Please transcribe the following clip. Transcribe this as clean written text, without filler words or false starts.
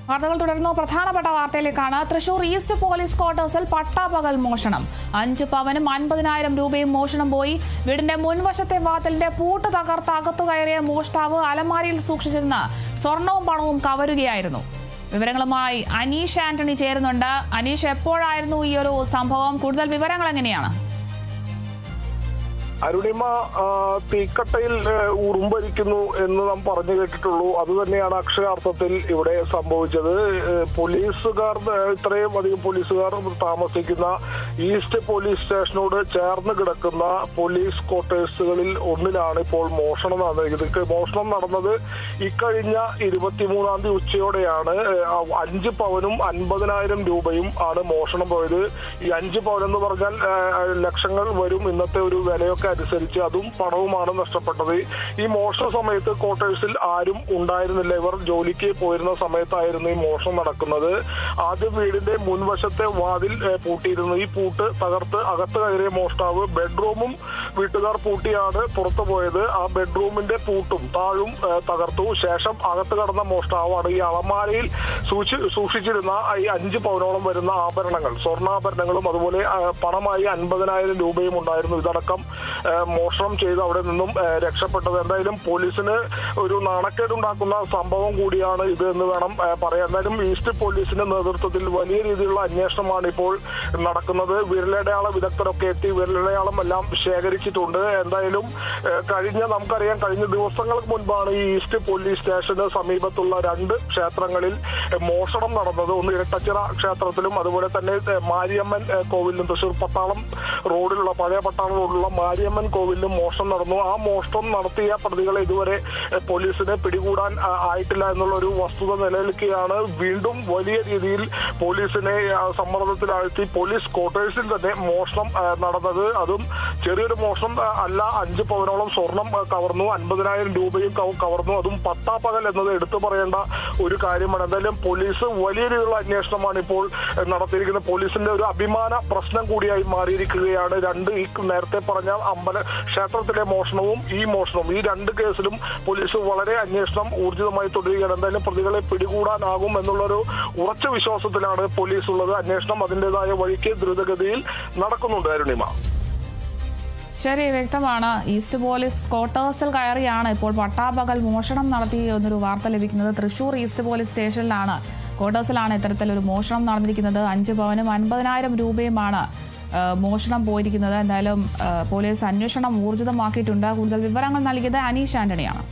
വാർത്തകൾ തുടർന്നു. പ്രധാനപ്പെട്ട വാർത്തയിലേക്കാണ്. തൃശൂർ ഈസ്റ്റ് പോലീസ് ക്വാർട്ടേഴ്സിൽ പട്ടാപകൽ മോഷണം. 5 പവനും 50,000 രൂപയും മോഷണം പോയി. വീടിന്റെ മുൻവശത്തെ വാതിലിന്റെ പൂട്ട് തകർത്ത് അകത്തു കയറിയ മോഷ്ടാവ് അലമാരിയിൽ സൂക്ഷിച്ചിരുന്ന സ്വർണവും പണവും കവരുകയായിരുന്നു. വിവരങ്ങളുമായി അനീഷ് ആന്റണി ചേരുന്നുണ്ട്. അനീഷ്, എപ്പോഴായിരുന്നു ഈ ഒരു സംഭവം? കൂടുതൽ വിവരങ്ങൾ എങ്ങനെയാണ്? അരുണിമ, തീക്കട്ടയിൽ ഉറുമ്പരിക്കുന്നു എന്ന് നാം പറഞ്ഞു കേട്ടിട്ടുള്ളൂ. അതുതന്നെയാണ് അക്ഷരാർത്ഥത്തിൽ ഇവിടെ സംഭവിച്ചത്. പോലീസുകാർ, ഇത്രയും അധികം പോലീസുകാർ താമസിക്കുന്ന ഈസ്റ്റ് പോലീസ് സ്റ്റേഷനോട് ചേർന്ന് കിടക്കുന്ന പോലീസ് ക്വാർട്ടേഴ്സുകളിൽ ഒന്നിലാണ് ഇപ്പോൾ മോഷണം നടന്നിരിക്കുന്നത്. മോഷണം നടന്നത് ഇക്കഴിഞ്ഞ 23-ാം തീയതി ഉച്ചയോടെയാണ്. 5 പവനും 50,000 രൂപയും ആണ് മോഷണം പോയത്. ഈ 5 പവൻ എന്ന് പറഞ്ഞാൽ ലക്ഷങ്ങൾ വരും ഇന്നത്തെ ഒരു വിലയൊക്കെ അനുസരിച്ച്. അതും പണവുമാണ് നഷ്ടപ്പെട്ടത്. ഈ മോഷണ സമയത്ത് ക്വാർട്ടേഴ്സിൽ ആരും ഉണ്ടായിരുന്നില്ല. ഇവർ ജോലിക്ക് പോയിരുന്ന സമയത്തായിരുന്നു ഈ മോഷണം നടക്കുന്നത്. ആദ്യം വീടിന്റെ മുൻവശത്തെ വാതിൽ പൂട്ടിയിരുന്നു. ഈ പൂട്ട് തകർത്ത് അകത്ത് കയറിയ മോഷ്ടാവ് ബെഡ്റൂമും വീട്ടുകാർ പൂട്ടിയാണ് പുറത്തു പോയത്. ആ ബെഡ്റൂമിന്റെ പൂട്ടും താഴും തകർത്തു. ശേഷം അകത്ത് കടന്ന മോഷ്ടാവാണ് ഈ അളമാരയിൽ സൂക്ഷിച്ചിരുന്ന ഈ 5 പവനോളം വരുന്ന ആഭരണങ്ങൾ, സ്വർണ്ണാഭരണങ്ങളും അതുപോലെ പണമായി 50,000 രൂപയും ഉണ്ടായിരുന്നു. ഇതടക്കം മോഷണം ചെയ്ത് അവിടെ നിന്നും രക്ഷപ്പെട്ടത്. എന്തായാലും പോലീസിന് ഒരു നാണക്കേടുണ്ടാക്കുന്ന സംഭവം കൂടിയാണ് ഇത് എന്ന് വേണം പറയാൻ. എന്തായാലും ഈസ്റ്റ് പോലീസിന്റെ നേതൃത്വത്തിൽ വലിയ രീതിയിലുള്ള അന്വേഷണമാണ് ഇപ്പോൾ നടക്കുന്നത്. വിരലടയാള വിദഗ്ധരൊക്കെ എത്തി വിരലടയാളം എല്ലാം ശേഖരിച്ചിട്ടുണ്ട്. എന്തായാലും നമുക്കറിയാം, കഴിഞ്ഞ ദിവസങ്ങൾക്ക് മുൻപാണ് ഈ ഈസ്റ്റ് പോലീസ് സ്റ്റേഷന് സമീപത്തുള്ള 2 ക്ഷേത്രങ്ങളിൽ മോഷണം നടന്നത്. ഒന്ന് ഇരട്ടച്ചിറ ക്ഷേത്രത്തിലും അതുപോലെ തന്നെ മാരിയമ്മൻ കോവിലിലും, തൃശൂർ പട്ടാളം റോഡിലുള്ള പഴയ പട്ടാളം റോഡിലുള്ള മാരിയമ്മൻ കോവിലിലും മോഷണം നടന്നു. ആ മോഷണം നടത്തിയ പ്രതികളെ ഇതുവരെ പോലീസിനെ പിടികൂടാൻ ആയിട്ടില്ല എന്നുള്ള ഒരു വസ്തുത നിലനിൽക്കുകയാണ്. വീണ്ടും വലിയ രീതിയിൽ പോലീസിനെ സമ്മർദ്ദത്തിലാഴ്ത്തി പോലീസ് ക്വാർട്ടേഴ്സിൽ തന്നെ മോഷണം നടന്നത്. അതും ചെറിയൊരു മോഷണം അല്ല. 5 പവനോളം സ്വർണം കവർന്നു, 50,000 രൂപയും കവർന്നു. അതും പട്ടാപ്പകൽ എന്നത് എടുത്തു പറയേണ്ട ഒരു കാര്യമാണ്. എന്തായാലും പോലീസ് വലിയ രീതിയിലുള്ള അന്വേഷണമാണ് ഇപ്പോൾ നടത്തിയിരിക്കുന്നത്. പോലീസിന്റെ ഒരു അഭിമാന പ്രശ്നം കൂടിയായി മാറിയിരിക്കുകയാണ്. ഈ നേരത്തെ പറഞ്ഞ ക്ഷേത്രത്തിലെ മോഷണവും ഈ മോഷണവും, ഈ 2 കേസിലും പോലീസ് വളരെ അന്വേഷണം ഊർജിതമായി തുടരുകയാണ്. എന്തായാലും പ്രതികളെ പിടികൂടാനാകും എന്നുള്ളൊരു ഉറച്ച വിശ്വാസത്തിലാണ് പോലീസ് ഉള്ളത്. അന്വേഷണം അതിൻ്റെതായ വഴിക്ക് ദ്രുതഗതിയിൽ നടക്കുന്നുണ്ട്. അരുണിമ, ശരി, വ്യക്തമാണ്. ഈസ്റ്റ് പോലീസ് ക്വാർട്ടേഴ്സിൽ കയറിയാണ് ഇപ്പോൾ പട്ടാപകൽ മോഷണം നടത്തി എന്നൊരു വാർത്ത ലഭിക്കുന്നത്. തൃശൂർ ഈസ്റ്റ് പോലീസ് സ്റ്റേഷനിലാണ്, ക്വാർട്ടേഴ്സിലാണ് ഇത്തരത്തിലൊരു മോഷണം നടന്നിരിക്കുന്നത്. 5 പവനും 50,000 രൂപയുമാണ് മോഷണം പോയിരിക്കുന്നത്. എന്തായാലും പോലീസ് അന്വേഷണം ഊർജിതമാക്കിയിട്ടുണ്ട്. കൂടുതൽ വിവരങ്ങൾ നൽകിയത് അനീഷ് ആന്റണിയാണ്.